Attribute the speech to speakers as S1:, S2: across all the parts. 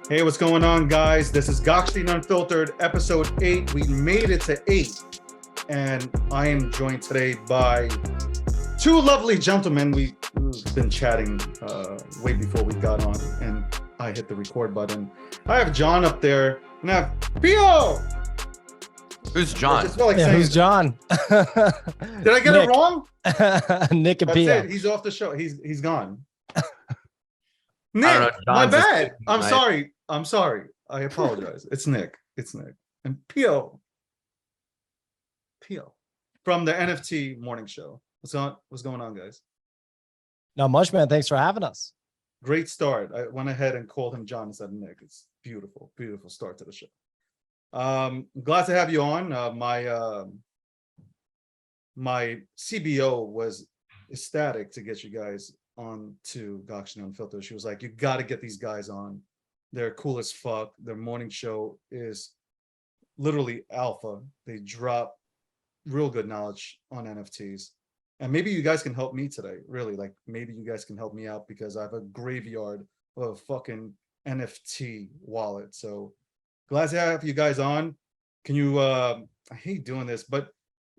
S1: Hey, what's going on, guys? This is Gokhshtein Unfiltered, episode 8. We made it to 8, and I am joined today by two lovely gentlemen. We've been chatting way before we got on, and I hit the record button. I have John up there, and I have Pio.
S2: Who's John?
S3: Who's John?
S1: Did I get it wrong?
S3: Nick
S1: That's
S3: Pio.
S1: it. He's off the show. He's gone. Nick, my bad. I'm sorry. I apologize. It's Nick. And Pio from the NFT Morning Show. What's going on, guys?
S3: Not much, man. Thanks for having us.
S1: Great start. I went ahead and called him John instead of Nick. It's beautiful start to the show. Glad to have you on. My CBO was ecstatic to get you guys on to Gokhshtein Unfiltered. She was like, "You got to get these guys on. They're cool as fuck. Their morning show is literally alpha. They drop real good knowledge on NFTs. And maybe you guys can help me today. Really, like maybe you guys can help me out because I have a graveyard of a fucking NFT wallet. So glad to have you guys on. Can you? I hate doing this, but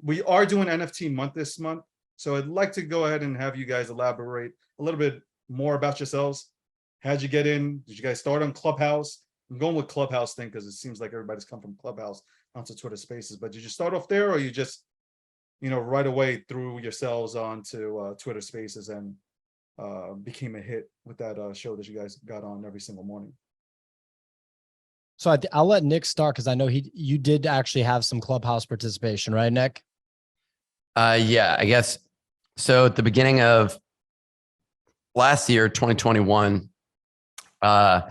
S1: we are doing NFT month this month. So I'd like to go ahead and have you guys elaborate a little bit more about yourselves. How'd you get in? Did you guys start on Clubhouse? I'm going with Clubhouse thing because it seems like everybody's come from Clubhouse onto Twitter Spaces. But did you start off there, or you just, right away threw yourselves onto Twitter Spaces and became a hit with that show that you guys got on every single morning?
S3: So I'll let Nick start because I know you did actually have some Clubhouse participation, right, Nick?
S2: Yeah, I guess. So at the beginning of last year, 2021, I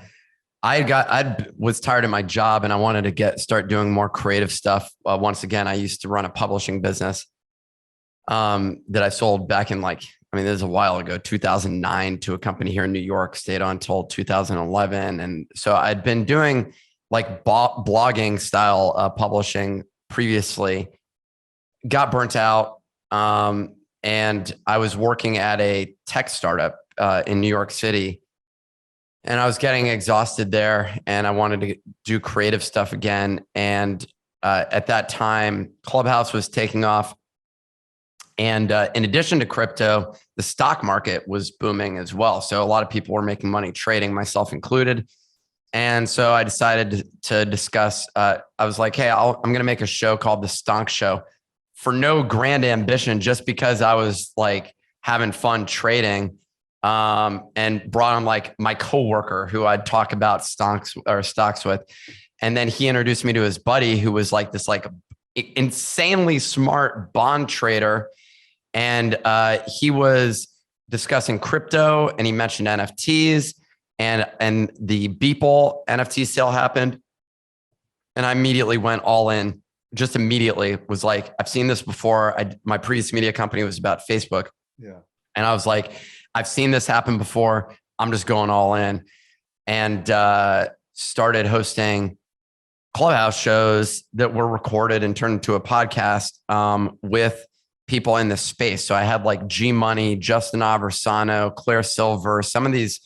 S2: was tired of my job and I wanted to start doing more creative stuff. Once again, I used to run a publishing business that I sold back in this is a while ago, 2009, to a company here in New York, stayed on until 2011. And so I'd been doing blogging style publishing previously, got burnt out. And I was working at a tech startup in New York City, and I was getting exhausted there, and I wanted to do creative stuff again. And at that time, Clubhouse was taking off. And in addition to crypto, the stock market was booming as well. So a lot of people were making money trading, myself included. And so I decided to discuss, I was like, hey, I'm going to make a show called The Stonk Show, for no grand ambition, just because I was like having fun trading, and brought on like my coworker who I'd talk about stocks with. And then he introduced me to his buddy who was like this insanely smart bond trader. And he was discussing crypto, and he mentioned NFTs, and the Beeple NFT sale happened. And I immediately went all in. Just immediately was like, I've seen this before. My previous media company was about Facebook.
S1: Yeah.
S2: And I was like, I've seen this happen before. I'm just going all in, and started hosting Clubhouse shows that were recorded and turned into a podcast with people in this space. So I had like G Money, Justin Aversano, Claire Silver, some of these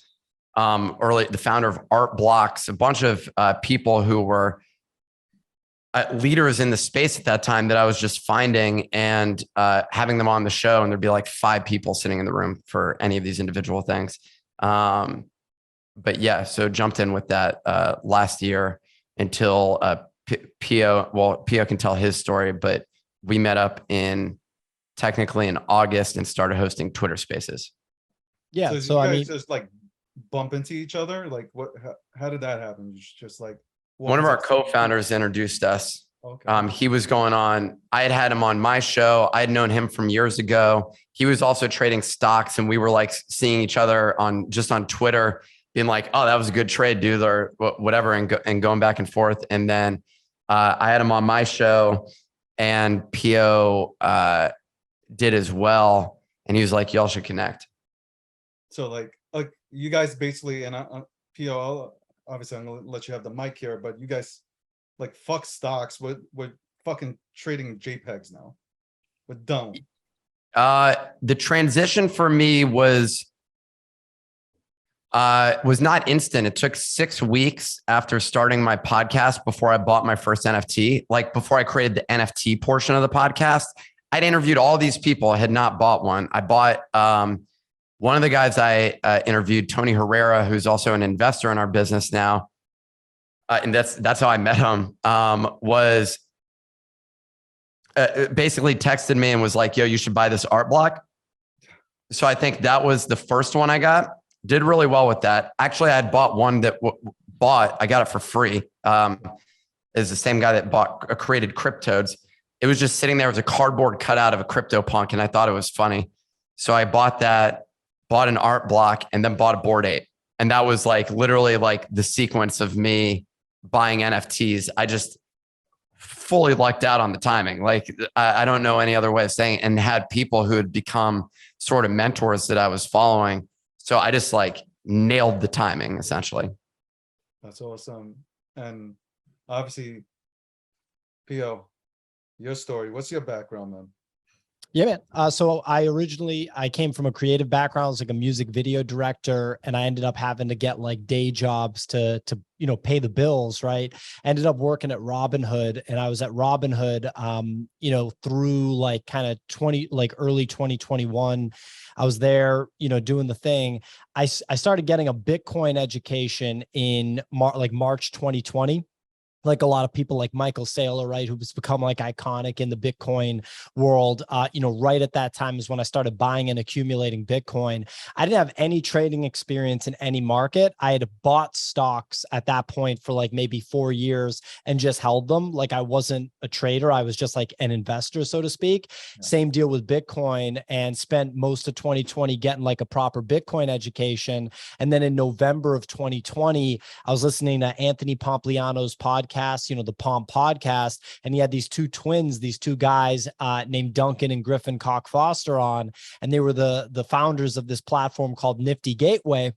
S2: the founder of Art Blocks, a bunch of people who were leaders in the space at that time that I was just finding and having them on the show. And there'd be like 5 people sitting in the room for any of these individual things. But yeah, so jumped in with that last year until Pio can tell his story, but we met up technically in August and started hosting Twitter Spaces.
S1: Yeah. So you guys just like bump into each other? Like how did that happen? Just like,
S2: one of our co-founders introduced us.
S1: Okay.
S2: He was going on. I had him on my show. I had known him from years ago. He was also trading stocks, and we were like seeing each other on Twitter, being like, "Oh, that was a good trade, dude," or whatever, and going back and forth. And then I had him on my show, and Pio did as well. And he was like, "Y'all should connect."
S1: So like you guys basically, and Pio, obviously I'm gonna let you have the mic here, but you guys like fuck stocks. We're fucking trading JPEGs now. We're done.
S2: The transition for me was Was not instant. It took 6 weeks after starting my podcast before I bought my first NFT. Like before I created the NFT portion of the podcast, I'd interviewed all these people. I had not bought one. I bought one of the guys I interviewed, Tony Herrera, who's also an investor in our business now. And that's how I met him, was basically texted me and was like, yo, you should buy this art block. So I think that was the first one I got. Did really well with that. Actually, I had bought one that I got it for free. Is the same guy that created Cryptodes. It was just sitting there as a cardboard cutout of a CryptoPunk, and I thought it was funny. So I bought that, bought an art block, and then bought a Bored Ape. And that was like literally like the sequence of me buying NFTs. I just fully lucked out on the timing. Like I don't know any other way of saying it, and had people who had become sort of mentors that I was following. So I just like nailed the timing essentially.
S1: That's awesome. And obviously, Pio, your story, what's your background, man?
S3: Yeah, man. So I came from a creative background. I was like a music video director, and I ended up having to get like day jobs to pay the bills. Right. Ended up working at Robinhood, and I was at Robinhood, through like kind of early 2021. I was there, doing the thing. I started getting a Bitcoin education in March 2020. Like a lot of people like Michael Saylor, right, who's become like iconic in the Bitcoin world. Right at that time is when I started buying and accumulating Bitcoin. I didn't have any trading experience in any market. I had bought stocks at that point for like maybe 4 years and just held them. Like I wasn't a trader. I was just like an investor, so to speak. Yeah. Same deal with Bitcoin, and spent most of 2020 getting like a proper Bitcoin education. And then in November of 2020, I was listening to Anthony Pompliano's podcast, the Pomp podcast, and he had these two twins, these two guys named Duncan and Griffin Cock Foster on, and they were the founders of this platform called Nifty Gateway.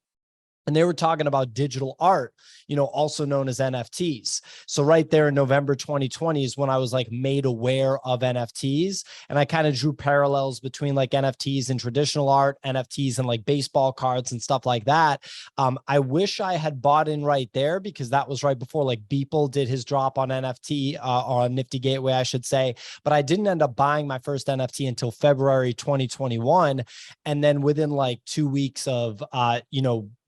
S3: And they were talking about digital art, also known as NFTs. So right there in November 2020 is when I was like made aware of NFTs. And I kind of drew parallels between like NFTs and traditional art, NFTs and like baseball cards and stuff like that. I wish I had bought in right there, because that was right before like Beeple did his drop on NFT, or on Nifty Gateway, I should say. But I didn't end up buying my first NFT until February 2021. And then within like 2 weeks of,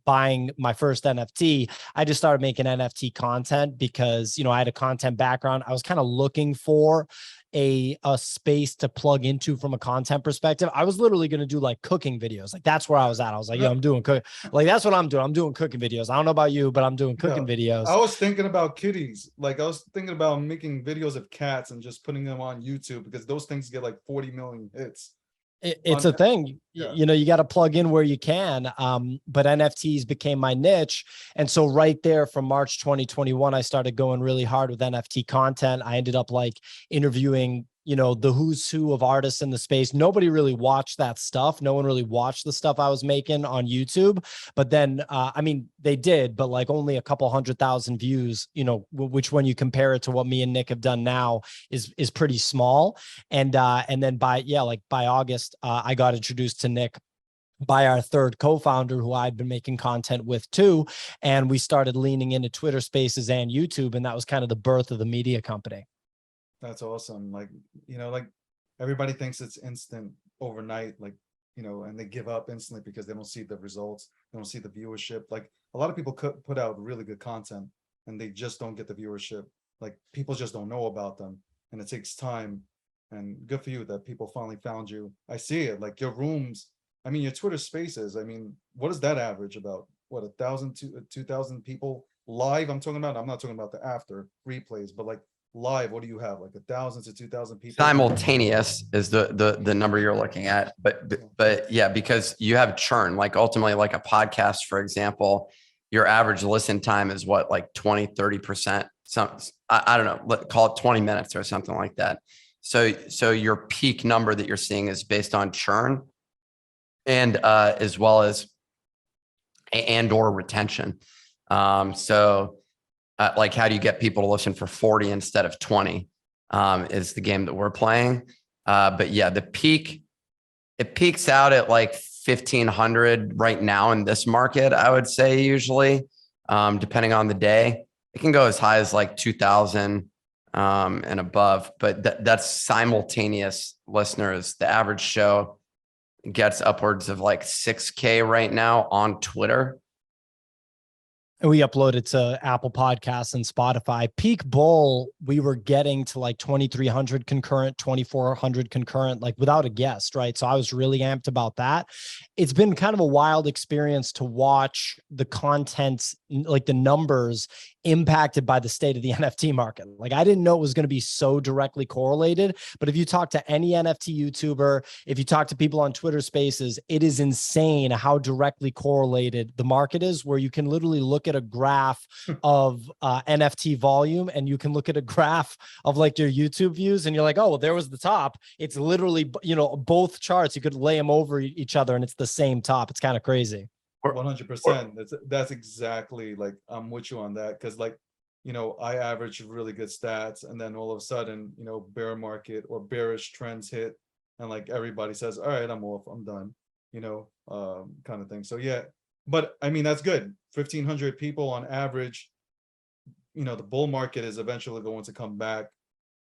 S3: buying my first NFT, I just started making NFT content because, I had a content background. I was kind of looking for a space to plug into from a content perspective. I was literally going to do like cooking videos. Like that's where I was at. I was like, I'm doing like, that's what I'm doing. I'm doing cooking videos. I don't know about you, but I'm doing cooking videos.
S1: I was thinking about kitties. Like I was thinking about making videos of cats and just putting them on YouTube, because those things get like 40 million hits.
S3: It's a thing, yeah. You got to plug in where you can. But NFTs became my niche. And so right there from March 2021, I started going really hard with NFT content. I ended up like interviewing, the who's who of artists in the space. Nobody really watched that stuff. No one really watched the stuff I was making on YouTube. But then, they did, but like only a couple 100,000 views, which when you compare it to what me and Nick have done now is pretty small. And then by August, I got introduced to Nick by our third co-founder, who I'd been making content with too. And we started leaning into Twitter Spaces and YouTube. And that was kind of the birth of the media company.
S1: That's awesome. Like, like everybody thinks it's instant overnight, like, and they give up instantly because they don't see the results. They don't see the viewership. Like a lot of people could put out really good content and they just don't get the viewership. Like people just don't know about them, and it takes time. And good for you that people finally found you. I see it. Like your rooms, your Twitter Spaces. What is that average about? What, 1,000 to 2,000 people live? I'm not talking about the after replays, but like live, what do you have? Like 1,000 to 2,000 people?
S2: Simultaneous is the number you're looking at. But yeah, because you have churn, like ultimately like a podcast, for example, your average listen time is what, like 20, 30%, I don't know, call it 20 minutes or something like that. So your peak number that you're seeing is based on churn and as well as or retention. Like how do you get people to listen for 40 instead of 20 is the game that we're playing. But yeah, it peaks out at like 1,500 right now in this market, I would say usually, depending on the day. It can go as high as like 2,000 and above, but that's simultaneous listeners. The average show gets upwards of like 6K right now on Twitter.
S3: And we uploaded to Apple Podcasts and Spotify. Peak Bull, we were getting to like 2,300 concurrent, 2,400 concurrent, like without a guest, right? So I was really amped about that. It's been kind of a wild experience to watch the content, like the numbers impacted by the state of the NFT market. Like I didn't know it was going to be so directly correlated, but if you talk to any NFT YouTuber, if you talk to people on Twitter Spaces, it is insane how directly correlated the market is, where you can literally look at a graph of NFT volume and you can look at a graph of like your YouTube views and you're like, oh, well, there was the top. It's literally, you know, both charts, you could lay them over each other and it's the same top. It's kind of crazy.
S1: 100%. That's exactly, like, I'm with you on that, because like, you know, I average really good stats, and then all of a sudden, you know, bear market or bearish trends hit, and like everybody says, all right, I'm off, I'm done, you know, kind of thing. So yeah, but I mean, that's good. 1,500 people on average. You know, the bull market is eventually going to come back.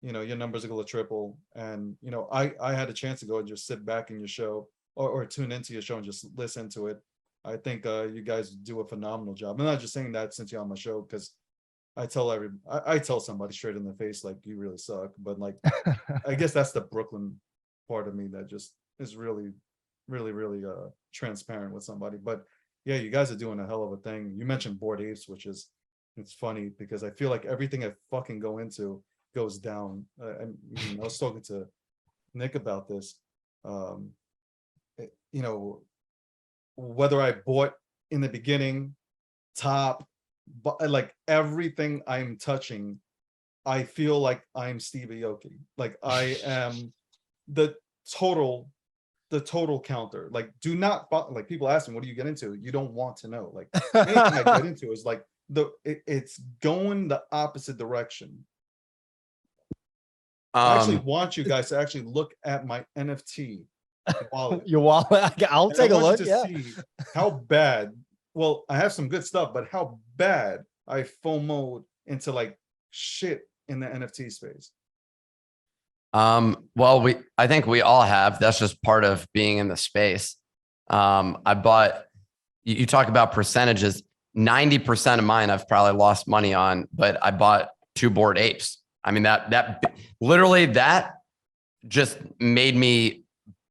S1: You know, your numbers are going to triple, and you know, I had a chance to go and just sit back in your show or tune into your show and just listen to it. I think you guys do a phenomenal job. I'm not just saying that since you're on my show, because I tell somebody straight in the face, like, you really suck. But like, I guess that's the Brooklyn part of me that just is really, really, really transparent with somebody. But yeah, you guys are doing a hell of a thing. You mentioned Bored Apes, which is, it's funny because I feel like everything I fucking go into goes down. I was talking to Nick about this. You know, whether I bought in the beginning, top, but like everything I'm touching, I feel like I'm Steve Aoki. Like I am the total counter. Like, do not, like, people ask me, what do you get into? You don't want to know. Like anything I get into is like it's going the opposite direction. I actually want you guys to actually look at my NFT wallet.
S3: Your wallet. I'll take a look. Yeah.
S1: See how bad. Well, I have some good stuff, but how bad I FOMO'd into like shit in the NFT space.
S2: Well, I think we all have. That's just part of being in the space. I bought. You talk about percentages. 90% of mine I've probably lost money on, but I bought 2 Bored Apes. I mean, that literally that just made me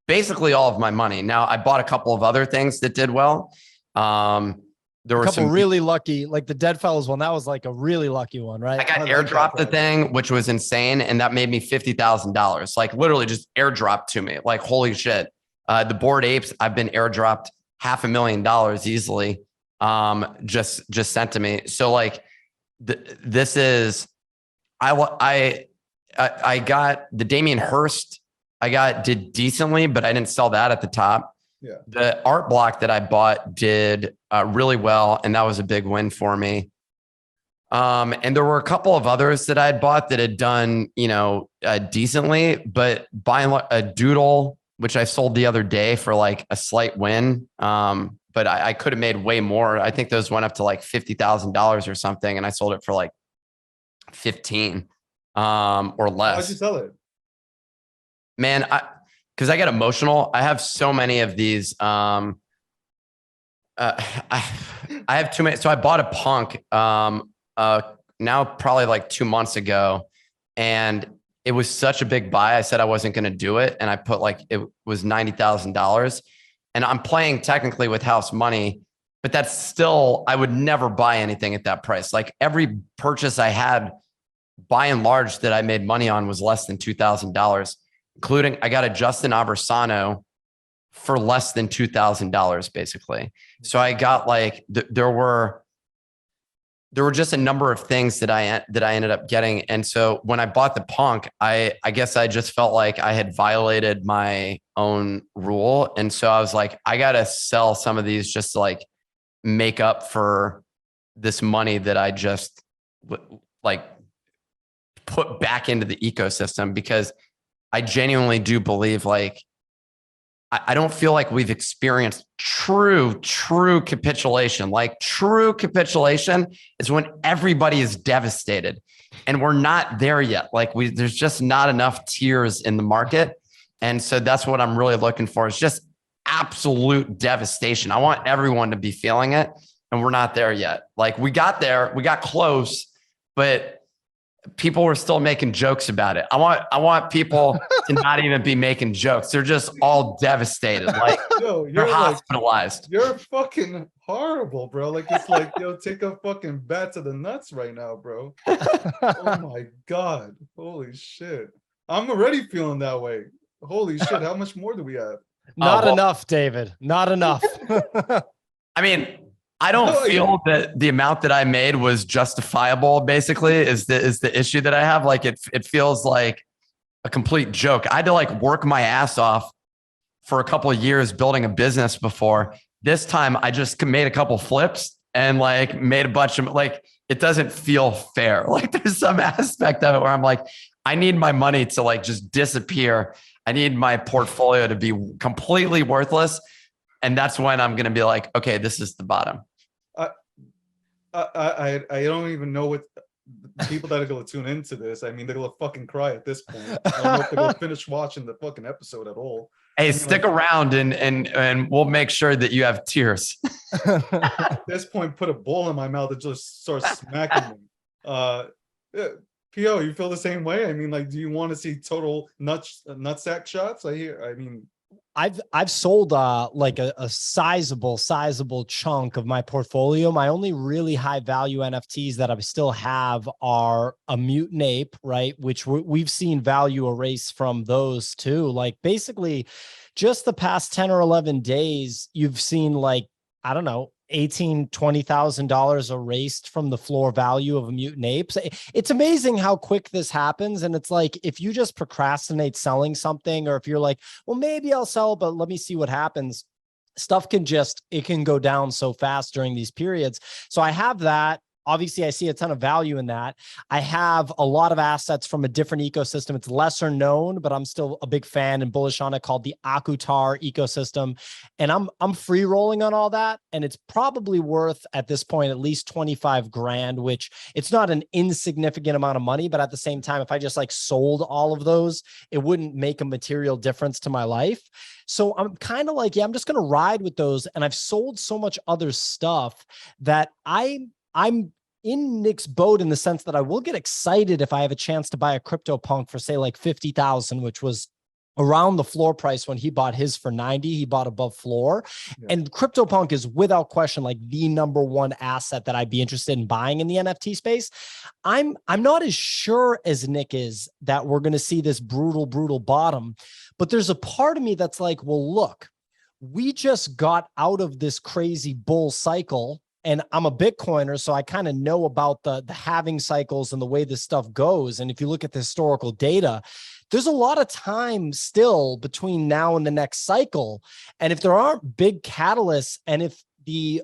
S2: basically all of my money. Now I bought a couple of other things that did well. There were some
S3: really lucky, like the Deadfellows one. That was like a really lucky one, right?
S2: I got airdropped the thing, which was insane. And that made me $50,000, like literally just airdropped to me. Like, holy shit. The Bored Apes, I've been airdropped $500,000 easily. Just sent to me. So like this is, I got the Damien Hirst. Did decently, but I didn't sell that at the top.
S1: Yeah.
S2: The art block that I bought did really well, and that was a big win for me. And there were a couple of others that I had bought that had done, you know, decently, but buying a Doodle, which I sold the other day for like a slight win. But I could have made way more. I think those went up to like $50,000 or something, and I sold it for like 15 or less.
S1: How'd you sell it?
S2: Man, because I get emotional. I have so many of these. I have too many. So I bought a punk now probably like 2 months ago, and it was such a big buy. I said I wasn't going to do it, and I put like, it was $90,000, and I'm playing technically with house money, but that's still, I would never buy anything at that price. Like every purchase I had, by and large, that I made money on was less than $2,000. Including, I got a Justin Aversano for less than $2,000, basically. So I got like, there were just a number of things that I ended up getting. And so when I bought the punk, I guess I just felt like I had violated my own rule. And so I was like, I got to sell some of these just to like make up for this money that I just like put back into the ecosystem, because I genuinely do believe like I don't feel like we've experienced true capitulation. Like true capitulation is when everybody is devastated, and we're not there yet. Like there's just not enough tears in the market. And so that's what I'm really looking for, is just absolute devastation. I want everyone to be feeling it, and we're not there yet. Like we got there, we got close, but people were still making jokes about it. I want people to not even be making jokes. They're just all devastated. Like you're hospitalized.
S1: You're fucking horrible, bro. Like it's like, yo, take a fucking bat to the nuts right now, bro. Oh my God. Holy shit. I'm already feeling that way. Holy shit. How much more do we have?
S3: Not enough, David. Not enough.
S2: I mean, I don't feel that the amount that I made was justifiable, basically, is the issue that I have. Like it feels like a complete joke. I had to like work my ass off for a couple of years building a business before. This time I just made a couple flips and like made a bunch of, like, it doesn't feel fair. Like there's some aspect of it where I'm like, I need my money to like just disappear. I need my portfolio to be completely worthless. And that's when I'm going to be like, okay, this is the bottom.
S1: I don't even know what people that are going to tune into this. I mean, they're going to fucking cry at this point. I don't know if they're going to finish watching the fucking episode at all.
S2: Hey, stick around and we'll make sure that you have tears.
S1: At this point, put a ball in my mouth and just start smacking me. Pio, you feel the same way? I mean, like, do you want to see total nutsack shots?
S3: I've sold like a sizable chunk of my portfolio. My only really high value NFTs that I still have are a mutant ape, right? Which we've seen value erase from those too. Like basically just the past 10 or 11 days, you've seen like, I don't know, $20,000 erased from the floor value of a mutant ape. It's amazing how quick this happens. And it's like, if you just procrastinate selling something, or if you're like, well, maybe I'll sell, but let me see what happens. Stuff it can go down so fast during these periods. So I have that. Obviously, I see a ton of value in that. I have a lot of assets from a different ecosystem. It's lesser known, but I'm still a big fan and bullish on it, called the Akutar ecosystem. And I'm free rolling on all that. And it's probably worth at this point at least 25 grand, which it's not an insignificant amount of money. But at the same time, if I just like sold all of those, it wouldn't make a material difference to my life. So I'm kind of like, yeah, I'm just going to ride with those. And I've sold so much other stuff that I'm in Nick's boat in the sense that I will get excited if I have a chance to buy a CryptoPunk for say like 50,000, which was around the floor price when he bought his for 90. He bought above floor. Yeah. And CryptoPunk is without question like the number one asset that I'd be interested in buying in the NFT space. I'm not as sure as Nick is that we're going to see this brutal bottom, but there's a part of me that's like, well, look, we just got out of this crazy bull cycle. And I'm a Bitcoiner, so I kind of know about the halving cycles and the way this stuff goes. And if you look at the historical data, there's a lot of time still between now and the next cycle. And if there aren't big catalysts, and if the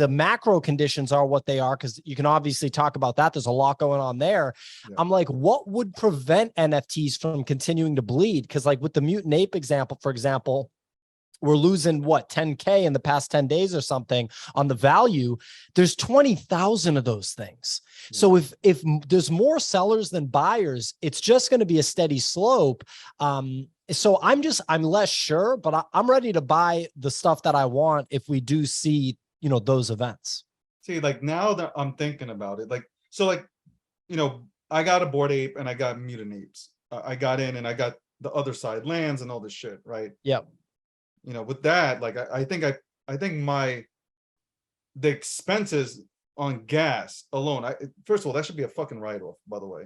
S3: macro conditions are what they are, because you can obviously talk about that, there's a lot going on there. Yeah. I'm like, what would prevent NFTs from continuing to bleed? Because like with the mutant ape example, for example, we're losing what, 10K in the past 10 days or something on the value. There's 20,000 of those things. Yeah. So if there's more sellers than buyers, it's just going to be a steady slope. So I'm less sure, but I'm ready to buy the stuff that I want if we do see, those events.
S1: See, like now that I'm thinking about it, like, so like, I got a Bored Ape and I got mutant apes. I got in and I got the other side lands and all this shit, right?
S3: Yep.
S1: With that, like, I think the expenses on gas alone, first of all, that should be a fucking write-off, by the way.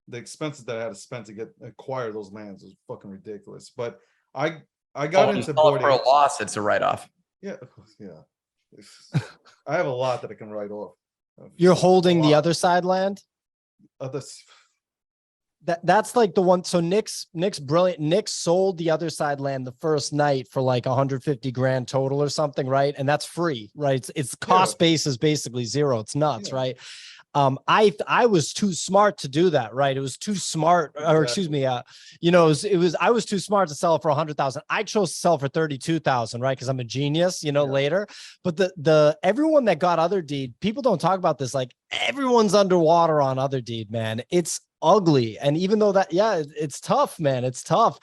S1: The expenses that I had to spend to acquire those lands was fucking ridiculous. But I got into Bored Apes.
S2: For a loss, it's a write-off.
S1: Yeah. I have a lot that I can write off.
S3: You're holding the other side land? That's like the one. So Nick's brilliant. Nick sold the other side land the first night for like 150 grand total or something, right? And that's free, right? It's cost base is basically zero. It's nuts, right? I was too smart to do that, right? It was too smart, or excuse me, I was too smart to sell it for 100,000. I chose to sell for 32,000, right? Because I'm a genius, later. But the everyone that got Other Deed, people don't talk about this. Like, everyone's underwater on Other Deed, man. It's ugly. And even though it's tough, man, it's tough.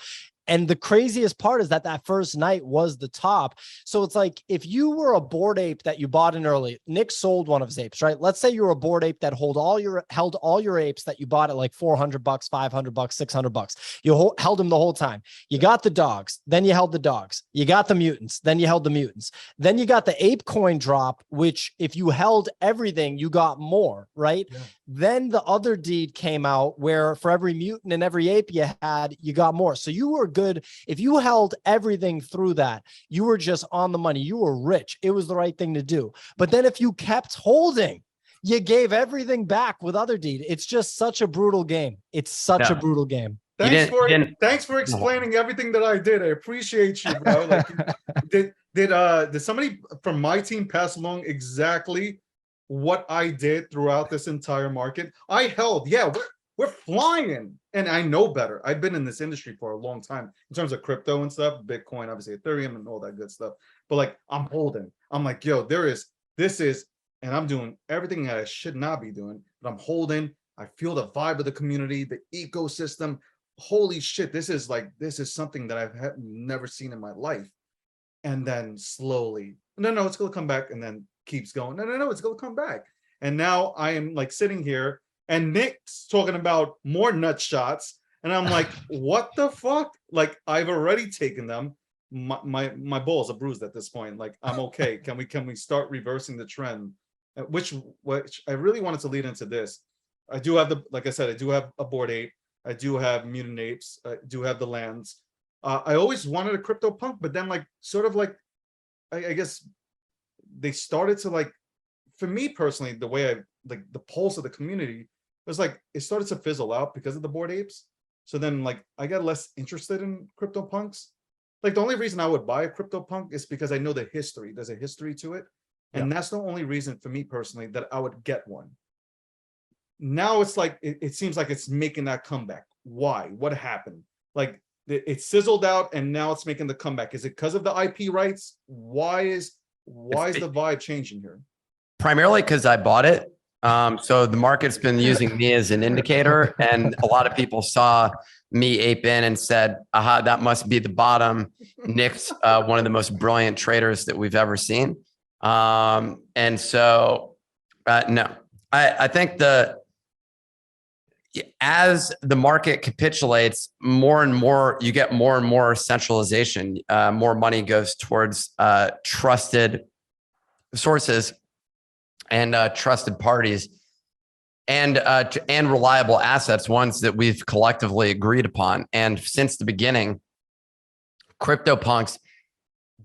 S3: And the craziest part is that first night was the top. So it's like, if you were a Bored Ape that you bought in early, Nick sold one of his apes, right? Let's say you're a Bored Ape that held all your apes that you bought at like $400, $500, $600. You held them the whole time. You got the dogs, then you held the dogs. You got the mutants, then you held the mutants. Then you got the ape coin drop, which if you held everything, you got more, right? Yeah. Then the Other Deed came out, where for every mutant and every ape you had, you got more. So you were good. If you held everything through that, you were just on the money. You were rich. It was the right thing to do. But then if you kept holding, you gave everything back with Other Deed. It's just such a brutal game. It's such a brutal game.
S1: Thanks for explaining everything that I did. I appreciate you, bro. Like, did somebody from my team pass along exactly what I did throughout this entire market? I held, we're flying, and I know better. I've been in this industry for a long time in terms of crypto and stuff, Bitcoin, obviously Ethereum and all that good stuff. But like, I'm holding. I'm like, this is, and I'm doing everything that I should not be doing, but I'm holding. I feel the vibe of the community, the ecosystem. Holy shit, this is something that I've never seen in my life. And then slowly, no, it's gonna come back, and then keeps going. No, it's gonna come back. And now I am like sitting here, and Nick's talking about more nut shots, and I'm like, what the fuck? Like, I've already taken them. My balls are bruised at this point. Like, I'm okay. Can we start reversing the trend? Which I really wanted to lead into this. I do have like I said, I do have a Bored Ape. I do have mutant apes. I do have the lands. I always wanted a CryptoPunk, but then I guess they started to, like, for me personally, the way the pulse of the community was like, it started to fizzle out because of the Bored Apes. So then, like, I got less interested in CryptoPunks. Like, the only reason I would buy a CryptoPunk is because I know the history. There's a history to it. And that's the only reason for me personally that I would get one. Now it's like, it seems like it's making that comeback. Why? What happened? Like, it sizzled out and now it's making the comeback. Is it because of the IP rights? Why is the vibe changing here?
S2: Primarily because I bought it. So the market's been using me as an indicator, and a lot of people saw me ape in and said, aha, that must be the bottom. Nick's one of the most brilliant traders that we've ever seen. And so, no, I think as the market capitulates more and more, you get more and more centralization. More money goes towards trusted sources and trusted parties, and reliable assets, ones that we've collectively agreed upon. And since the beginning, CryptoPunks,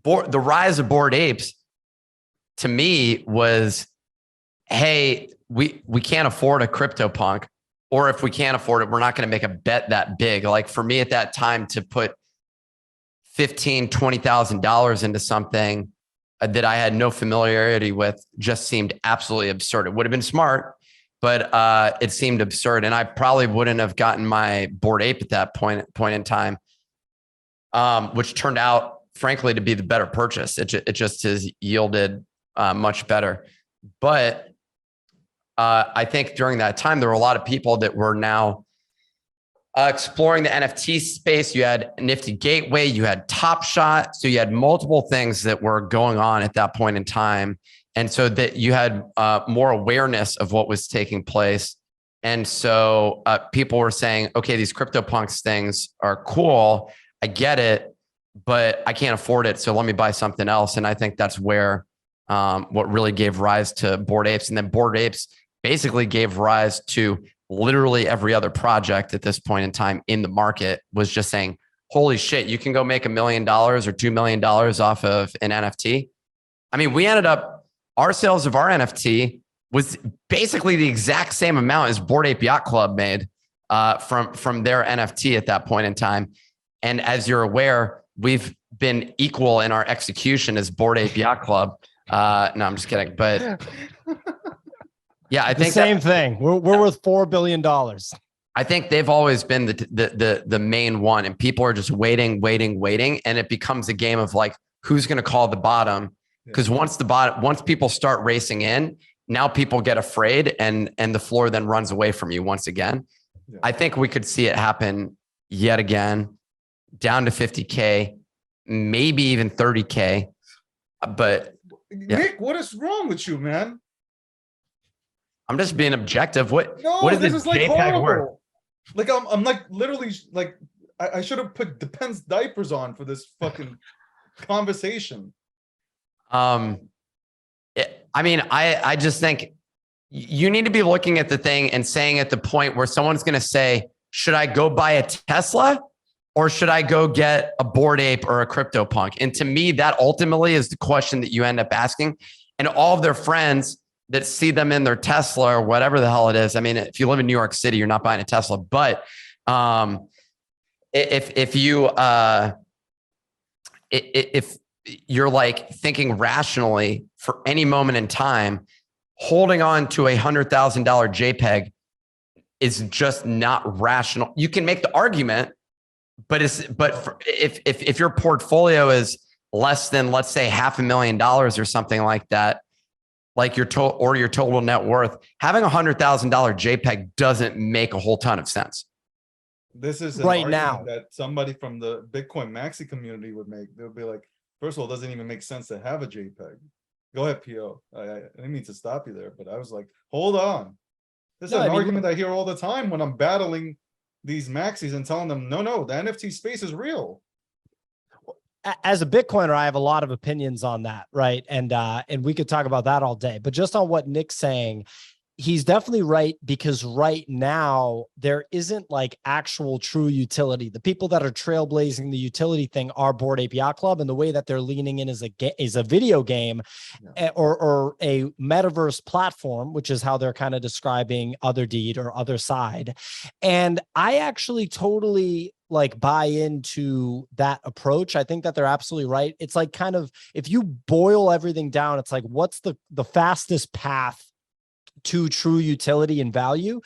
S2: the rise of Bored Apes, to me was, hey, we can't afford a CryptoPunk. Or if we can't afford it, we're not going to make a bet that big. Like, for me at that time, to put $15,000, $20,000 into something that I had no familiarity with just seemed absolutely absurd. It would have been smart, but it seemed absurd. And I probably wouldn't have gotten my Bored Ape at that point in time, which turned out, frankly, to be the better purchase. It just has yielded much better. But I think during that time, there were a lot of people that were now exploring the NFT space. You had Nifty Gateway, you had Top Shot. So you had multiple things that were going on at that point in time. And so that you had more awareness of what was taking place. And so people were saying, okay, these CryptoPunks things are cool. I get it, but I can't afford it. So let me buy something else. And I think that's where what really gave rise to Bored Apes. And then Bored Apes basically gave rise to literally every other project at this point in time in the market, was just saying, holy shit, you can go make $1 million or $2 million off of an NFT. I mean, we ended up, our sales of our NFT was basically the exact same amount as Bored Ape Yacht Club made from their NFT at that point in time. And as you're aware, we've been equal in our execution as Bored Ape Yacht Club. No, I'm just kidding. But Yeah, I
S3: The
S2: think
S3: same thing. We're worth $4 billion.
S2: I think they've always been the main one, and people are just waiting, and it becomes a game of like who's going to call the bottom. Because once people start racing in, now people get afraid, and the floor then runs away from you once again.
S1: Yeah.
S2: I think we could see it happen yet again, down to 50K, maybe even 30K. But
S1: Nick, what is wrong with you, man?
S2: I'm just being objective. What is
S1: this
S2: this
S1: is like
S2: JPEG worth?
S1: horrible. Like I'm like literally like I should have put Depends diapers on for this fucking conversation.
S2: I mean, I just think you need to be looking at the thing and saying at the point where someone's going to say, should I go buy a Tesla or should I go get a Bored Ape or a CryptoPunk? And to me, that ultimately is the question that you end up asking. And all of their friends that see them in their Tesla or whatever the hell it is. I mean, if you live in New York City, you're not buying a Tesla, but if you're like thinking rationally for any moment in time, holding on to $100,000 JPEG is just not rational. You can make the argument, but if your portfolio is less than, let's say, $500,000 or something like that, like your total net worth, having $100,000 JPEG doesn't make a whole ton of sense.
S1: This is an
S3: Right
S1: argument
S3: now.
S1: that somebody from the Bitcoin maxi community would make. They'll be like, first of all, it doesn't even make sense to have a JPEG. Go ahead, Pio. I didn't mean to stop you there, but I was like, hold on. This is an argument I hear all the time when I'm battling these maxis and telling them, no, the NFT space is real.
S3: As a Bitcoiner, I have a lot of opinions on that, right? And we could talk about that all day. But just on what Nick's saying, he's definitely right, because right now there isn't like actual true utility. The people that are trailblazing the utility thing are Bored Ape Yacht Club, and the way that they're leaning in is a video game, or a metaverse platform, which is how they're kind of describing Other Deed or Other Side. And I actually totally like buy into that approach. I think that they're absolutely right. It's like kind of, if you boil everything down, it's like, what's the fastest path to true utility and value?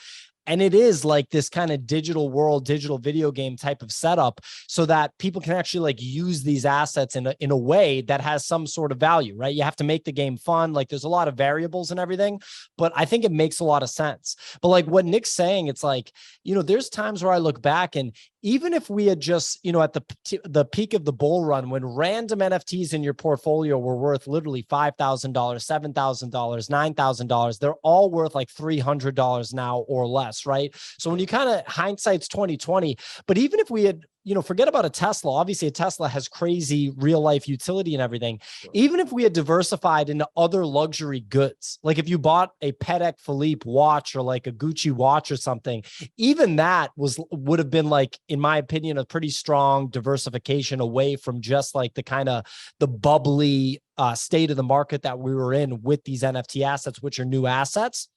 S3: And it is like this kind of digital world, digital video game type of setup, so that people can actually like use these assets in a way that has some sort of value, right? You have to make the game fun. Like there's a lot of variables and everything, but I think it makes a lot of sense. But like what Nick's saying, it's like, there's times where I look back, and even if we had just, at the peak of the bull run, when random NFTs in your portfolio were worth literally $5,000, $7,000, $9,000, they're all worth like $300 now or less, right? So when you kind of, hindsight's 2020, but even if we had, forget about a Tesla. Obviously, a Tesla has crazy real life utility and everything. Even if we had diversified into other luxury goods, like if you bought a Patek Philippe watch or like a Gucci watch or something, even that would have been like, in my opinion, a pretty strong diversification away from just like the kind of the bubbly state of the market that we were in with these NFT assets, which are new assets.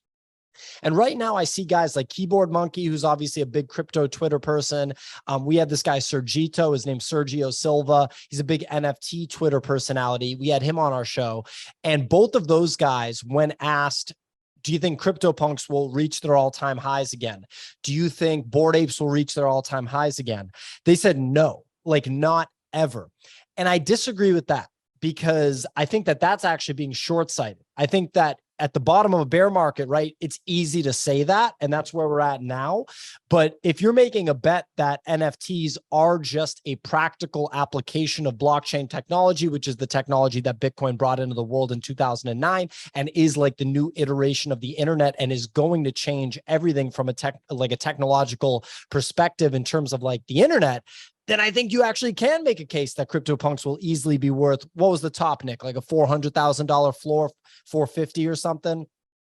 S3: And right now I see guys like Keyboard Monkey, who's obviously a big crypto Twitter person. We had this guy, Sergito, his name's Sergio Silva. He's a big NFT Twitter personality. We had him on our show. And both of those guys, when asked, do you think CryptoPunks will reach their all-time highs again? Do you think Bored Apes will reach their all-time highs again? They said no, like not ever. And I disagree with that, because I think that that's actually being short-sighted. I think that at the bottom of a bear market, right, it's easy to say that, and that's where we're at now. But if you're making a bet that NFTs are just a practical application of blockchain technology, which is the technology that Bitcoin brought into the world in 2009 and is like the new iteration of the internet and is going to change everything from a technological perspective in terms of like the internet, then I think you actually can make a case that CryptoPunks will easily be worth, what was the top, Nick? Like a $400,000 floor, 450 or something.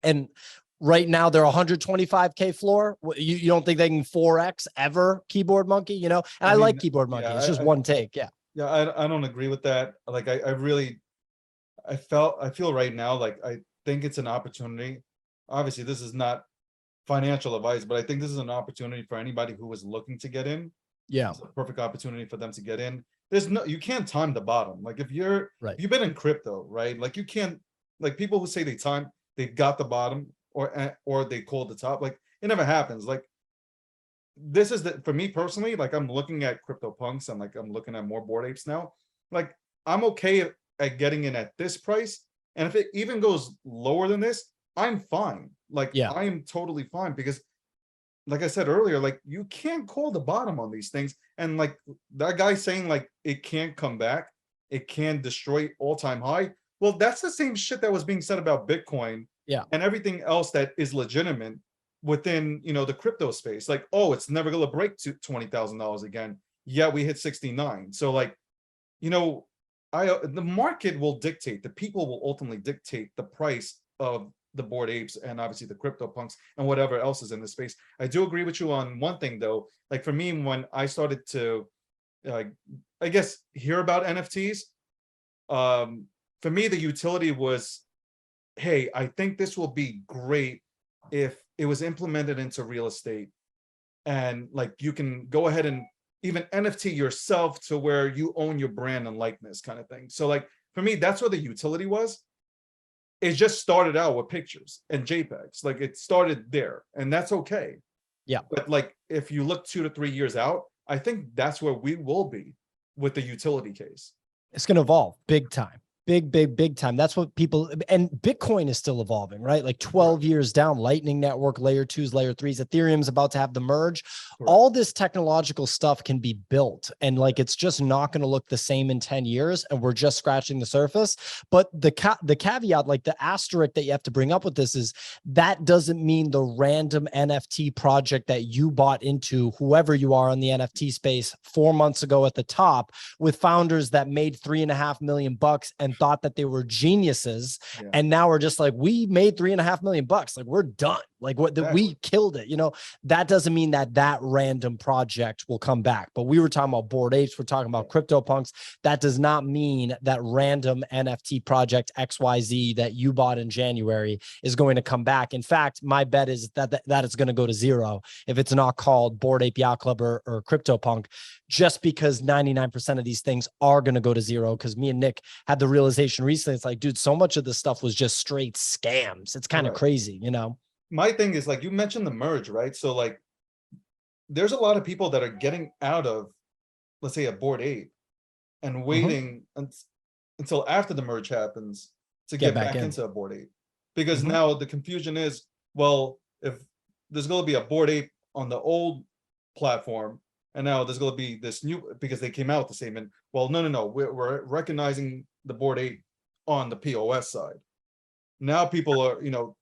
S3: And right now they're 125K floor. You don't think they can 4X ever, Keyboard Monkey, And I mean, like Keyboard Monkey. It's just one take. Yeah.
S1: Yeah. I don't agree with that. Like I feel right now, like, I think it's an opportunity. Obviously this is not financial advice, but I think this is an opportunity for anybody who is looking to get in.
S3: Yeah.
S1: It's a perfect opportunity for them to get in. You can't time the bottom. Like if you've been in crypto, right? Like you can't, like people who say they got the bottom, or they call the top. Like it never happens. Like this is for me personally, like I'm looking at CryptoPunks and like I'm looking at more Bored Apes now. Like I'm okay at getting in at this price. And if it even goes lower than this, I'm fine. Like I am totally fine because like I said earlier, like you can't call the bottom on these things. And like that guy saying like it can't come back, it can destroy all-time high. Well, that's the same shit that was being said about Bitcoin and everything else that is legitimate within, you know, the crypto space. Like, oh, it's never gonna break to $20,000 again. Yeah, we hit 69. So like, you know, the market will dictate, the people will ultimately dictate the price of the Bored Apes and obviously the CryptoPunks and whatever else is in the space. I do agree with you on one thing though. Like for me, when I started to, I guess, hear about NFTs, for me, the utility was, hey, I think this will be great if it was implemented into real estate. And like you can go ahead and even NFT yourself to where you own your brand and likeness kind of thing. So like for me, that's where the utility was. It just started out with pictures and JPEGs. Like it started there and that's okay.
S3: Yeah.
S1: But like if you look 2 to 3 years out, I think that's where we will be with the utility case.
S3: It's going to evolve big time. Big time. That's what people, and Bitcoin is still evolving, right? Like 12 years down, Lightning Network, layer 2s, layer 3s, Ethereum's about to have the merge. All this technological stuff can be built. And like, it's just not going to look the same in 10 years. And we're just scratching the surface. But the caveat, like the asterisk that you have to bring up with this is that doesn't mean the random NFT project that you bought into, whoever you are in the NFT space 4 months ago at the top with founders that made $3.5 million and thought that they were geniuses. And now we're just like, we made $3.5 million. Like we're done. Like we killed it. You know, that doesn't mean that that random project will come back. But we were talking about Bored Apes. We're talking about CryptoPunks. That does not mean that random NFT project XYZ that you bought in January is going to come back. In fact, my bet is that it's going to go to zero if it's not called Bored Ape Yacht Club or CryptoPunk, just because 99% of these things are going to go to zero. Because me and Nick had the realization recently. It's like, dude, so much of this stuff was just straight scams. It's kind of crazy, you know?
S1: My thing is like, you mentioned the merge, right? So like, there's a lot of people that are getting out of, let's say, a Bored Ape and waiting until after the merge happens to get back into a Bored Ape. Because now the confusion is, well, if there's going to be a Bored Ape on the old platform, and now there's going to be this new, because they came out the same, and well, no, we're recognizing the Bored Ape on the POS side. Now people are, you know,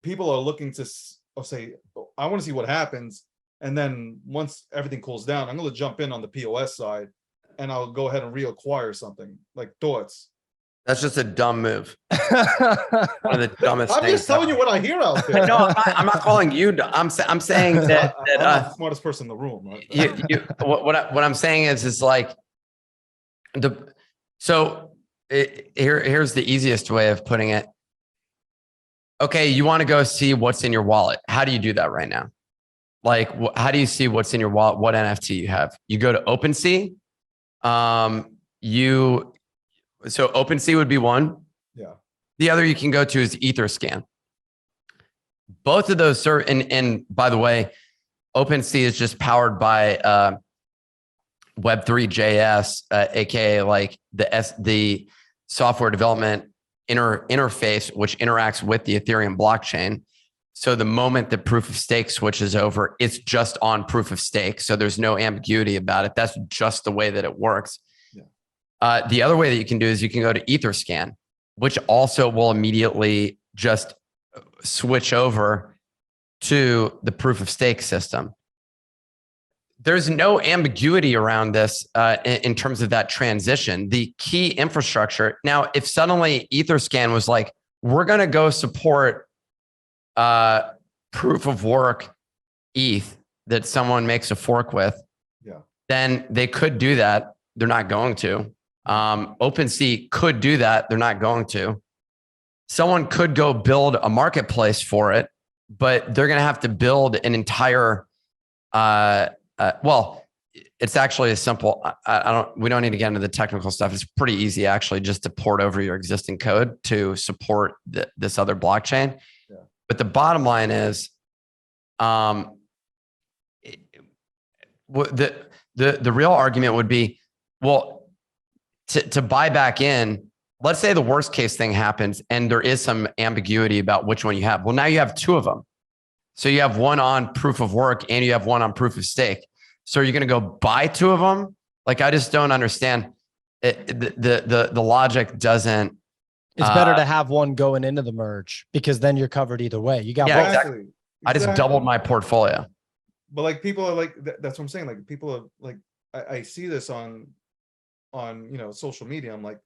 S1: people are looking to say, I want to see what happens. And then once everything cools down, I'm going to jump in on the POS side and I'll go ahead and reacquire something. Like, thoughts?
S2: That's just a dumb move. One of the dumbest
S1: I'm
S2: things.
S1: just telling you what I hear out there.
S2: No, I'm not calling you. I'm saying that
S1: I'm not the smartest person in the room. Right?
S2: What I'm saying is like here's the easiest way of putting it. Okay, you want to go see what's in your wallet. How do you do that right now? Like, how do you see what's in your wallet? What NFT you have? You go to OpenSea. So OpenSea would be one. Yeah. The other you can go to is EtherScan. Both of those serve, and by the way, OpenSea is just powered by Web3.js, aka like the software development interface, which interacts with the Ethereum blockchain. So the moment that proof of stake switches over, it's just on proof of stake. So there's no ambiguity about it. That's just the way that it works. Yeah. The other way that you can do is you can go to EtherScan, which also will immediately just switch over to the proof of stake system. There's no ambiguity around this in terms of that transition. The key infrastructure. Now, if suddenly EtherScan was like, we're going to go support proof of work ETH that someone makes a fork with, then they could do that. They're not going to. OpenSea could do that. They're not going to. Someone could go build a marketplace for it, but they're going to have to build an entire well, it's actually a simple, we don't need to get into the technical stuff. It's pretty easy actually just to port over your existing code to support this other blockchain. But the bottom line is, the real argument would be, well, to buy back in, let's say the worst case thing happens and there is some ambiguity about which one you have. Well, now you have two of them. So you have one on proof of work and you have one on proof of stake. So are you going to go buy two of them? Like, I just don't understand it. The logic doesn't.
S3: It's better to have one going into the merge because then you're covered either way. You got both.
S1: Exactly.
S2: I just doubled my portfolio.
S1: But like people are like, that's what I'm saying. Like people are like, I see this on social media. I'm like,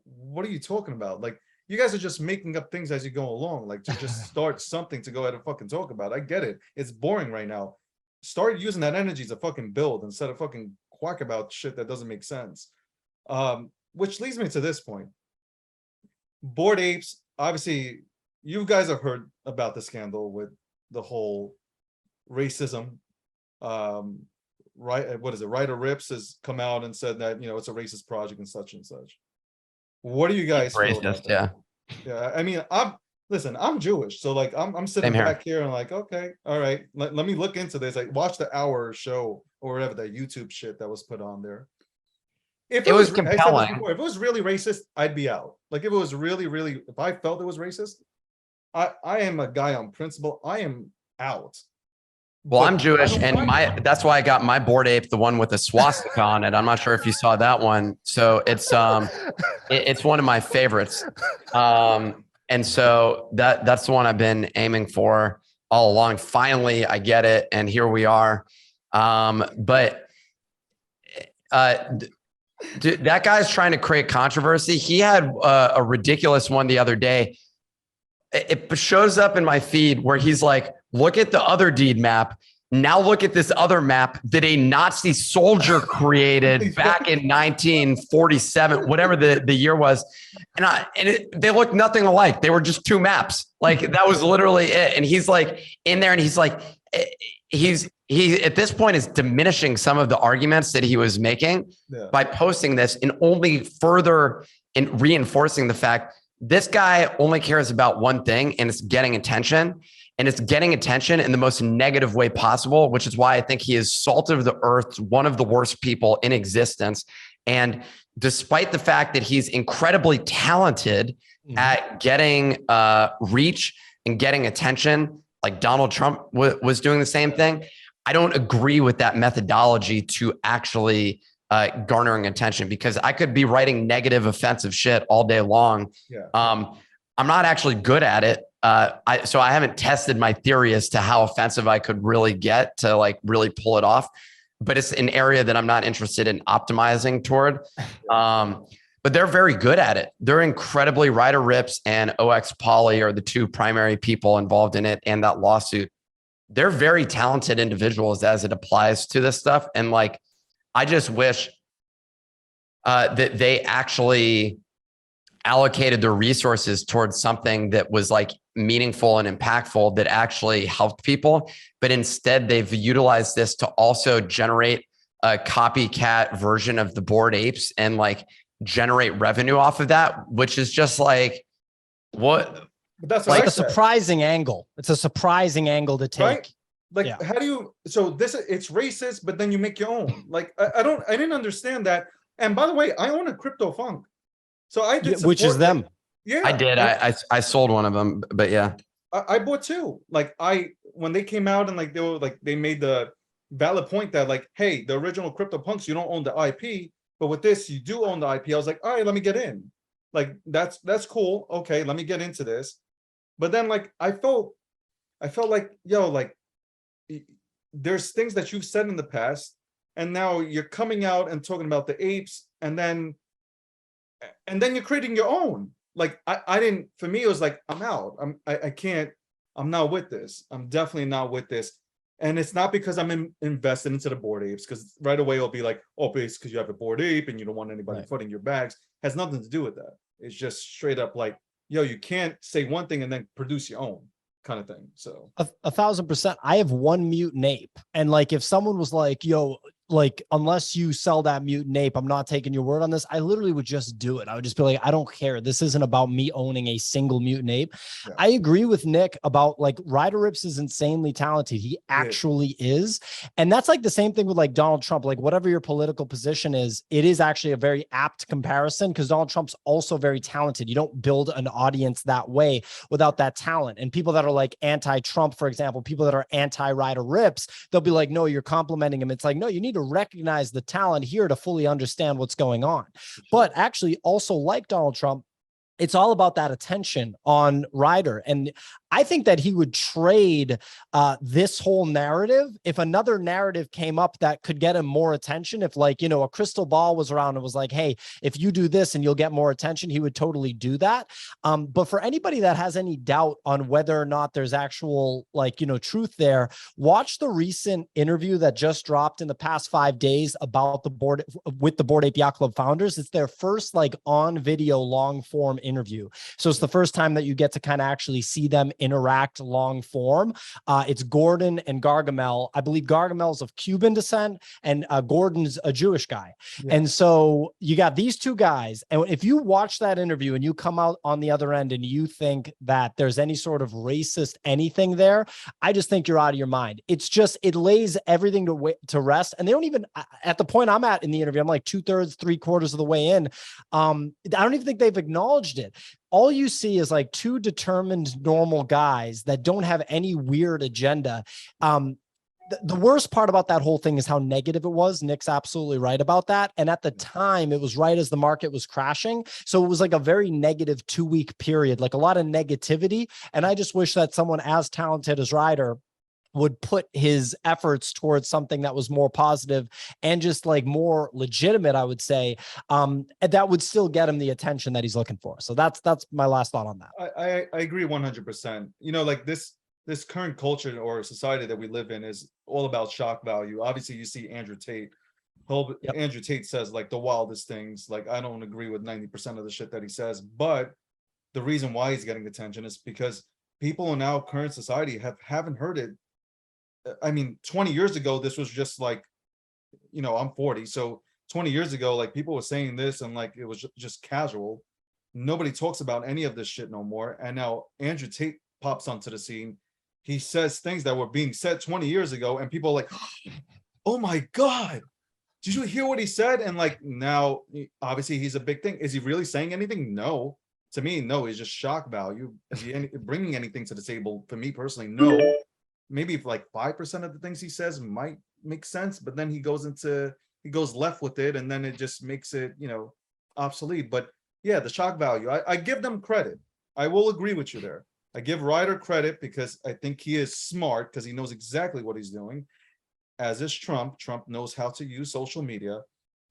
S1: what are you talking about? Like, you guys are just making up things as you go along, like to just start something to go ahead and fucking talk about. I get it. It's boring right now. Start using that energy to fucking build instead of fucking quack about shit that doesn't make sense. Which leads me to this point. Bored Apes, obviously, you guys have heard about the scandal with the whole racism. Right, what is it? Ryder Rips has come out and said that it's a racist project and such. What do you guys feel about that? Yeah, I mean, I'm Jewish, so like I'm sitting back here and like, okay, all right, let me look into this. I watched the hour show or whatever, that YouTube shit that was put on there. If it was compelling, if it was really racist, I'd be out. Like if it was really, if I felt it was racist, I am a guy on principle. I am out.
S2: Well, I'm Jewish, and that's why I got my Bored Ape, the one with the swastika on it. I'm not sure if you saw that one. So it's it's one of my favorites. And so that's the one I've been aiming for all along. Finally, I get it, and here we are. But that guy's trying to create controversy. He had a ridiculous one the other day. It shows up in my feed where he's like, look at the other deed map. Now look at this other map that a Nazi soldier created back in 1947, whatever the year was. They look nothing alike. They were just two maps. Like that was literally it. And he's like in there and he's like, he at this point is diminishing some of the arguments that he was making by posting this and only further in reinforcing the fact this guy only cares about one thing, and it's getting attention. And it's getting attention in the most negative way possible, which is why I think he is salt of the earth, one of the worst people in existence. And despite the fact that he's incredibly talented at getting reach and getting attention, like Donald Trump was doing the same thing, I don't agree with that methodology to actually garnering attention, because I could be writing negative, offensive shit all day long. I'm not actually good at it. So I haven't tested my theory as to how offensive I could really get to like really pull it off, but it's an area that I'm not interested in optimizing toward. But they're very good at it. They're incredibly Ryder Rips and OX Poly are the two primary people involved in it. And that lawsuit, they're very talented individuals as it applies to this stuff. And like, I just wish that they actually allocated their resources towards something that was like meaningful and impactful that actually helped people. But instead they've utilized this to also generate a copycat version of the Bored Apes and like generate revenue off of that, which is just like, what?
S1: But that's
S3: like a surprising angle. It's a surprising angle to take.
S1: Right? Like, how do you, so this, it's racist, but then you make your own. Like, I didn't understand that. And by the way, I own a crypto funk. So I did,
S3: which is them.
S1: Yeah,
S2: I did. I sold one of them, but yeah,
S1: I bought two. Like when they came out and like they were like, they made the valid point that like, hey, the original crypto punks, you don't own the IP, but with this, you do own the IP. I was like, all right, let me get in. Like, that's cool. Okay, let me get into this. But then like, I felt like, yo, like there's things that you've said in the past, and now you're coming out and talking about the apes, and then you're creating your own. Like I didn't, for me, it was like, I'm out. I can't, I'm not with this. I'm definitely not with this. And it's not because I'm invested into the Bored Apes, because right away it'll be like, oh, it's because you have a Bored Ape and you don't want anybody footing your bags. Has nothing to do with that. It's just straight up like, yo, you can't say one thing and then produce your own kind of thing. So
S3: 1,000%. I have one mutant ape. And like, if someone was like, yo, like, unless you sell that mutant ape, I'm not taking your word on this. I literally would just do it. I would just be like, I don't care. This isn't about me owning a single mutant ape.
S1: Yeah.
S3: I agree with Nick about like Ryder Ripps is insanely talented. He actually is. And that's like the same thing with like Donald Trump, like whatever your political position is, it is actually a very apt comparison because Donald Trump's also very talented. You don't build an audience that way without that talent. And people that are like anti-Trump, for example, people that are anti-Ryder Ripps, they'll be like, no, you're complimenting him. It's like, no, you need to recognize the talent here to fully understand what's going on. But actually also like Donald Trump, it's all about that attention on Ryder. And I think that he would trade this whole narrative if another narrative came up that could get him more attention. If like, you know, a crystal ball was around and was like, hey, if you do this and you'll get more attention, he would totally do that. But for anybody that has any doubt on whether or not there's actual like, you know, truth there, watch the recent interview that just dropped in the past 5 days about the board with the Bored Ape Yacht Club founders. It's their first like on video long form interview. So it's the first time that you get to kind of actually see them interact long form. It's Gordon and Gargamel. I believe Gargamel's of Cuban descent and Gordon's a Jewish guy. Yeah. And so you got these two guys. And if you watch that interview and you come out on the other end and you think that there's any sort of racist anything there, I just think you're out of your mind. It's just, it lays everything to rest. And they don't even, at the point I'm at in the interview, I'm like 2/3, 3/4 of the way in. I don't even think they've acknowledged it. All you see is like two determined normal guys that don't have any weird agenda. The worst part about that whole thing is how negative it was. Nick's absolutely right about that. And at the time, it was right as the market was crashing. So it was like a very negative 2-week period, like a lot of negativity. And I just wish that someone as talented as Ryder would put his efforts towards something that was more positive and just like more legitimate, I would say, that would still get him the attention that he's looking for. So that's my last thought on that.
S1: I agree 100%. You know, like this current culture or society that we live in is all about shock value. Obviously, you see Andrew Tate. Andrew Tate says like the wildest things. Like, I don't agree with 90% of the shit that he says, but the reason why he's getting attention is because people in our current society haven't heard it. I mean, 20 years ago, this was just like, you know, I'm 40. So 20 years ago, like people were saying this and like, it was just casual. Nobody talks about any of this shit no more. And now Andrew Tate pops onto the scene. He says things that were being said 20 years ago and people are like, oh my God, did you hear what he said? And like, now obviously he's a big thing. Is he really saying anything? No. To me, no, it's just shock value. Is he bringing anything to the table? For me personally, no. Maybe if like 5% of the things he says might make sense, but then he goes left with it, and then it just makes it, you know, obsolete. But yeah, the shock value, I give them credit. I will agree with you there. I give Ryder credit because I think he is smart because he knows exactly what he's doing. As is Trump. Trump knows how to use social media,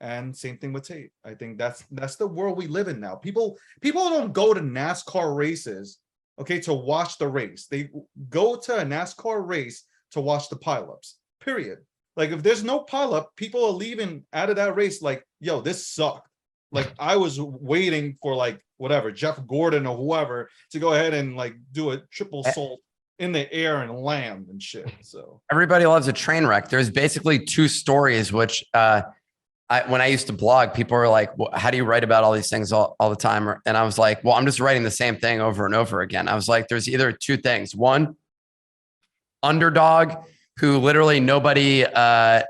S1: and same thing with Tate. I think that's the world we live in now. People don't go to NASCAR races, okay, to watch the race. They go to a NASCAR race to watch the pileups, period. Like, if there's no pileup, people are leaving out of that race like, yo, this sucked. Like, I was waiting for like, whatever, Jeff Gordon or whoever to go ahead and like do a triple salt in the air and land and shit. So
S2: everybody loves a train wreck. There's basically two stories, which when I used to blog, people were like, well, how do you write about all these things all the time? And I was like, well, I'm just writing the same thing over and over again. I was like, there's either two things. One, underdog who literally nobody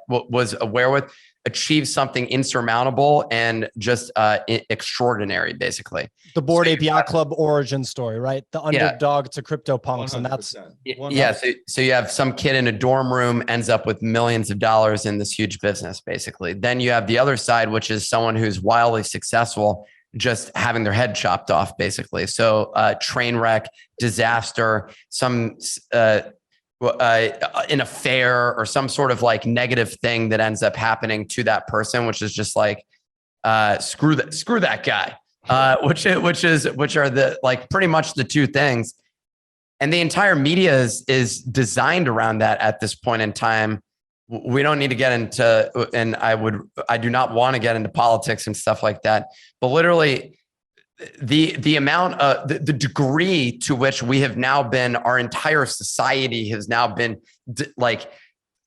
S2: was aware with, achieved something insurmountable and just extraordinary, basically.
S3: The Bored Ape Yacht Club origin story, right? The underdog to CryptoPunks. 100%. And that's
S1: 100%.
S2: Yeah. So you have some kid in a dorm room ends up with millions of dollars in this huge business, basically. Then you have the other side, which is someone who's wildly successful, just having their head chopped off, basically. So train wreck, disaster, some an affair or some sort of like negative thing that ends up happening to that person, which is just like screw that guy. Which are the like pretty much the two things, and the entire media is designed around that at this point in time. We don't need to get into, and I do not want to get into politics and stuff like that, but literally the amount of the degree to which we have now been, our entire society has now been like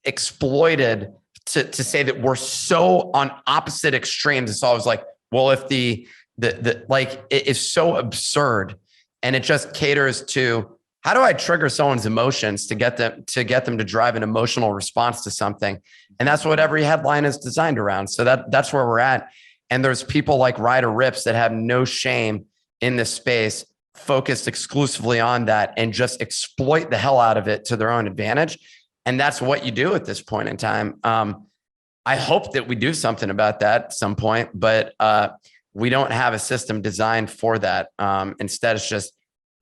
S2: exploited to say that we're so on opposite extremes. It's always like, well, if the like, it is so absurd, and it just caters to, how do I trigger someone's emotions to get them to drive an emotional response to something? And that's what every headline is designed around. So that's where we're at. And there's people like Ryder Rips that have no shame in this space, focused exclusively on that and just exploit the hell out of it to their own advantage. And that's what you do at this point in time. I hope that we do something about that at some point, but we don't have a system designed for that. Instead, it's just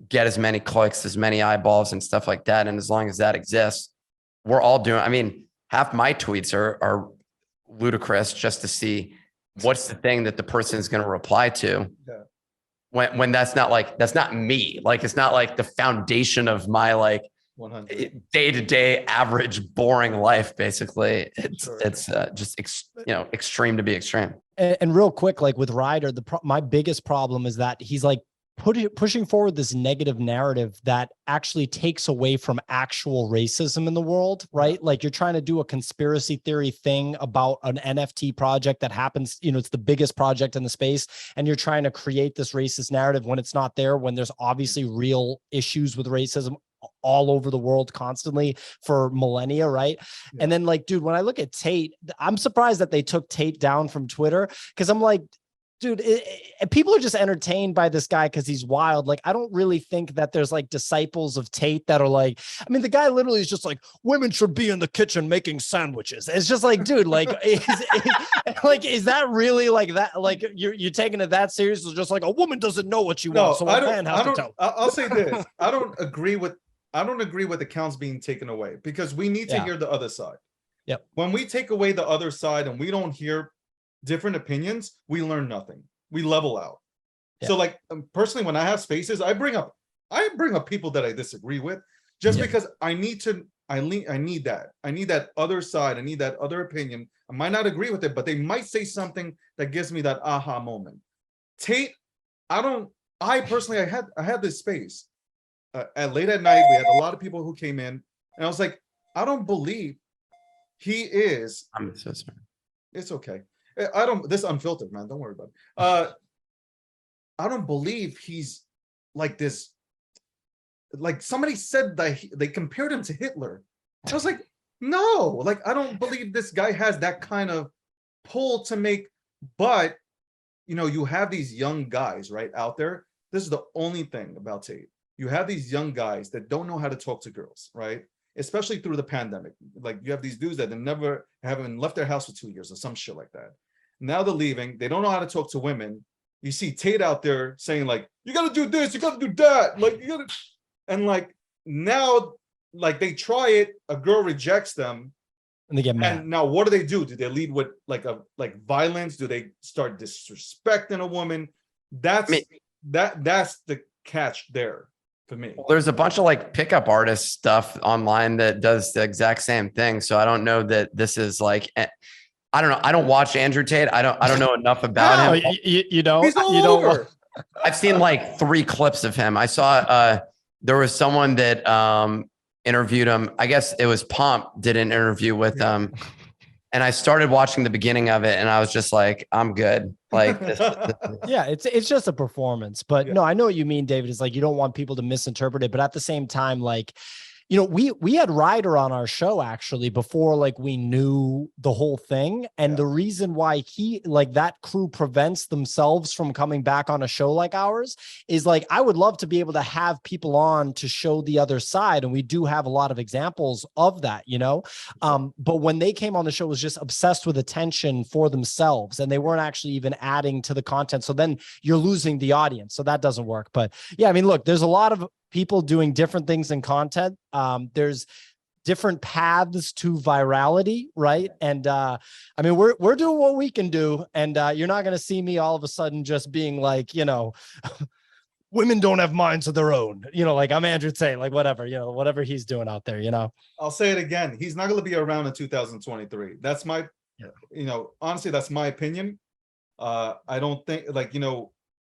S2: get as many clicks, as many eyeballs and stuff like that. And as long as that exists, we're all doing, I mean, half my tweets are ludicrous just to see what's the thing that the person is going to reply to.
S1: Yeah.
S2: When that's not me. Like, it's not like the foundation of my like
S1: 100
S2: day-to-day average boring life. Basically, it's
S1: Sure.
S2: it's just extreme to be extreme.
S3: And real quick, like with Ryder, my biggest problem is that he's like pushing forward this negative narrative that actually takes away from actual racism in the world, right? Like, you're trying to do a conspiracy theory thing about an NFT project that happens, it's the biggest project in the space, and you're trying to create this racist narrative when it's not there, when there's obviously real issues with racism all over the world constantly for millennia, right? Yeah. And then, like, dude, when I look at Tate, I'm surprised that they took Tate down from Twitter, because I'm like, dude, people are just entertained by this guy because he's wild. Like, I don't really think that there's like disciples of Tate that are like, I mean, the guy literally is just like, women should be in the kitchen making sandwiches. It's just like, dude, like, is that really like that? Like, you're taking it that serious? It's just like, a woman doesn't know what she wants, so a man has to tell.
S1: I'll say this: I don't agree with accounts being taken away, because we need to hear the other side.
S3: Yep.
S1: When we take away the other side and we don't hear different opinions, we learn nothing. We level out. Yeah. So like, personally, when I have spaces, I bring up people that I disagree with, just because I need that other side. I need that other opinion. I might not agree with it, but they might say something that gives me that aha moment. Tate, I personally had this space at late at night. We had a lot of people who came in, and I was like, I don't believe he is.
S2: I'm so sorry.
S1: It's okay. This unfiltered, man. Don't worry about it. I don't believe he's like this. Like, somebody said that they compared him to Hitler. I was like, no, like, I don't believe this guy has that kind of pull to make. But, you have these young guys right out there. This is the only thing about Tate. You have these young guys that don't know how to talk to girls, right? Especially through the pandemic. Like, you have these dudes that haven't left their house for 2 years or some shit like that. Now they're leaving. They don't know how to talk to women. You see Tate out there saying like, you got to do this, you got to do that. Like, you got to, and like, now, like, they try it, a girl rejects them,
S3: and they get mad.
S1: And now what do? Do they lead with like violence? Do they start disrespecting a woman? That's the catch there for me.
S2: Well, there's a bunch of like pickup artist stuff online that does the exact same thing. So I don't know that this is like, I don't know. I don't watch Andrew Tate. I don't know enough about him.
S3: You don't?
S1: He's all over.
S2: I've seen like 3 clips of him. I saw there was someone that interviewed him. I guess it was Pomp did an interview with him. And I started watching the beginning of it, and I was just like, I'm good. Like,
S3: yeah, it's just a performance. But no, I know what you mean, David. It's like, you don't want people to misinterpret it. But at the same time, like, we had Ryder on our show actually before, like, we knew the whole thing. And the reason why that crew prevents themselves from coming back on a show like ours is like, I would love to be able to have people on to show the other side. And we do have a lot of examples of that, but when they came on the show, it was just obsessed with attention for themselves, and they weren't actually even adding to the content. So then you're losing the audience. So that doesn't work. But yeah, I mean, look, there's a lot of people doing different things in content. There's different paths to virality, right? And I mean, we're doing what we can do, and you're not going to see me all of a sudden just being like, women don't have minds of their own, like I'm Andrew Tate, like whatever, whatever he's doing out there,
S1: I'll say it again. He's not going to be around in 2023. That's my, honestly, that's my opinion. I don't think, like,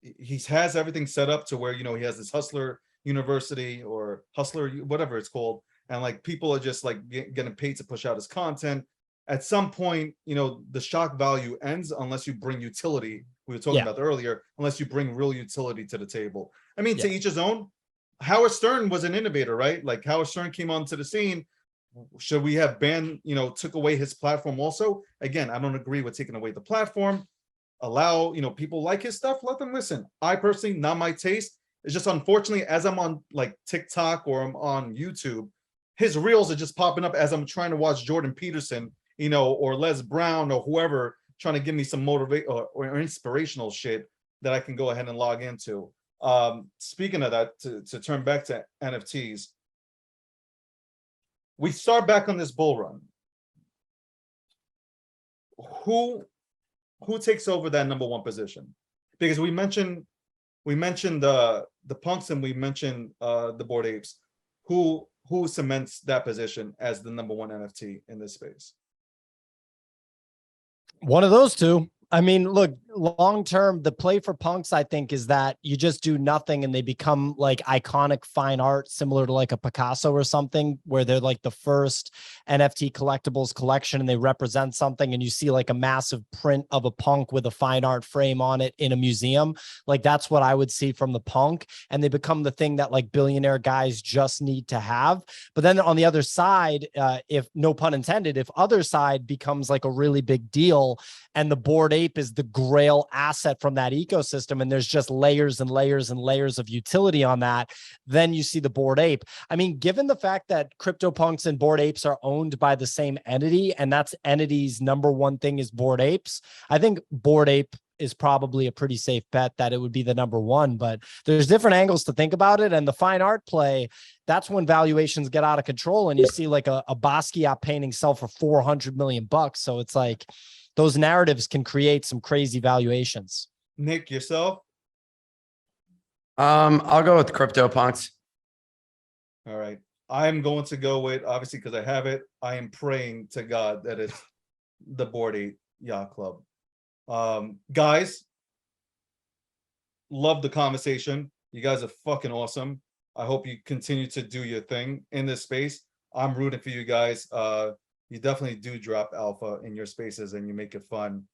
S1: he has everything set up to where, he has this hustler university or hustler, whatever it's called, and like people are just like getting paid to push out his content, at some point, you know, the shock value ends unless you bring utility. We were talking about earlier, unless you bring real utility to the table. I mean, to each his own. Howard Stern was an innovator, right? Like Howard Stern came onto the scene. Should we have banned, you know, took away his platform also? Again, I don't agree with taking away the platform. Allow, you know, people like his stuff, let them listen. I personally, not my taste. It's just unfortunately, as I'm on like TikTok or I'm on YouTube, his reels are just popping up as I'm trying to watch Jordan Peterson, you know, or Les Brown or whoever trying to give me some motivate or inspirational shit that I can go ahead and log into. Speaking of that, to turn back to NFTs, we start back on this bull run. Who takes over that number one position? Because we mentioned the punks and we mentioned the Bored Apes. Who cements that position as the number one NFT in this space?
S3: One of those two. I mean, look, long term, the play for punks, I think, is that you just do nothing and they become like iconic fine art, similar to like a Picasso or something, where they're like the first NFT collectibles collection and they represent something. And you see like a massive print of a punk with a fine art frame on it in a museum. Like that's what I would see from the punk. And they become the thing that like billionaire guys just need to have. But then on the other side, if no pun intended, if other side becomes like a really big deal and the Bored Ape is the grail asset from that ecosystem, and there's just layers and layers and layers of utility on that, then you see the Bored Ape. I mean, given the fact that CryptoPunks and Bored Apes are owned by the same entity, and that's entity's number one thing is Bored Apes, I think Bored Ape is probably a pretty safe bet that it would be the number one. But there's different angles to think about it. And the fine art play, that's when valuations get out of control and you see like a Basquiat painting sell for 400 million bucks. So it's like those narratives can create some crazy valuations.
S1: Nick, yourself?
S2: I'll go with CryptoPunks.
S1: All right. I'm going to go with, obviously, because I have it, I am praying to God that it's the Bored Ape Yacht Club. Guys, love the conversation. You guys are fucking awesome. I hope you continue to do your thing in this space. I'm rooting for you guys. You definitely do drop alpha in your spaces and you make it fun.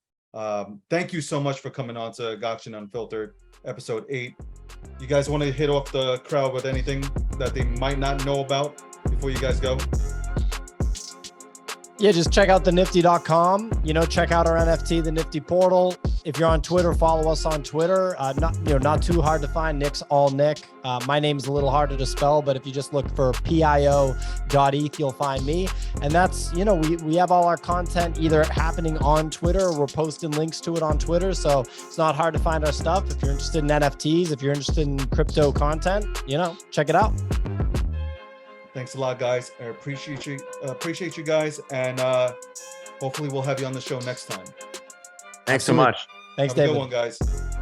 S1: Thank you so much for coming on to Gokhshtein Unfiltered, episode 8. You guys want to hit off the crowd with anything that they might not know about before you guys go?
S3: Yeah, just check out thenifty.com, check out our NFT, the Nifty portal. If you're on Twitter, follow us on Twitter. Not too hard to find. Nick's all Nick. My name's a little harder to spell, but if you just look for pio.eth, you'll find me. And that's, we have all our content either happening on Twitter or we're posting links to it on Twitter. So it's not hard to find our stuff. If you're interested in NFTs, if you're interested in crypto content, check it out.
S1: Thanks a lot, guys. I appreciate you guys. And hopefully we'll have you on the show next time.
S2: Thanks so much.
S3: Thanks,
S1: Have a
S3: David.
S1: good one, guys.